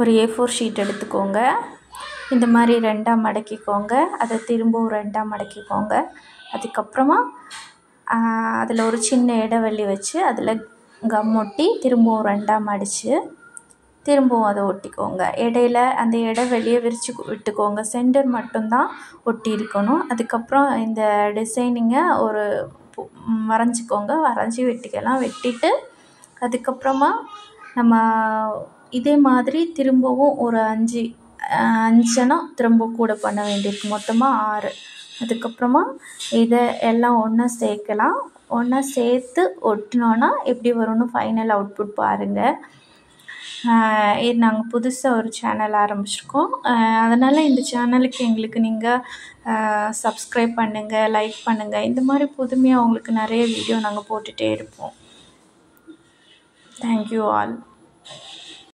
ஒரு A4 sheet எடுத்துக்கோங்க. இந்த மாதிரி ரெண்டாக மடக்கிக்கோங்க. அதை திரும்பவும் ரெண்டாக மடக்கிக்கோங்க. அதுக்கப்புறமா அதில் ஒரு சின்ன இடைவெளி வச்சு அதில் கம் ஒட்டி திரும்பவும் ரெண்டாக மடித்து திரும்பவும் அதை ஒட்டிக்கோங்க. இடையில அந்த இடைவெளியை விட்டுக்கோங்க. சென்டர் மட்டும்தான் ஒட்டி இருக்கணும். அதுக்கப்புறம் இந்த டிசைனிங்கை ஒரு வரைஞ்சிக்கோங்க. வரைஞ்சி வெட்டிக்கலாம். வெட்டிட்டு அதுக்கப்புறமா நம்ம இதே மாதிரி திரும்பவும் ஒரு 5 திரும்ப கூட பண்ண வேண்டியிருக்கு. மொத்தமாக 6. அதுக்கப்புறமா இதை எல்லாம் ஒன்றா சேர்க்கலாம். ஒன்றா சேர்த்து ஒட்டினோன்னா எப்படி வரும்னு ஃபைனல் அவுட்புட் பாருங்கள். இது நாங்கள் புதுசாக ஒரு சேனல் ஆரம்பிச்சிருக்கோம். அதனால் இந்த சேனலுக்கு எங்களுக்கு நீங்கள் சப்ஸ்கிரைப் பண்ணுங்கள், லைக் பண்ணுங்கள். இந்த மாதிரி புதுமையாக உங்களுக்கு நிறைய வீடியோ நாங்கள் போட்டுகிட்டே இருப்போம். Thank you all.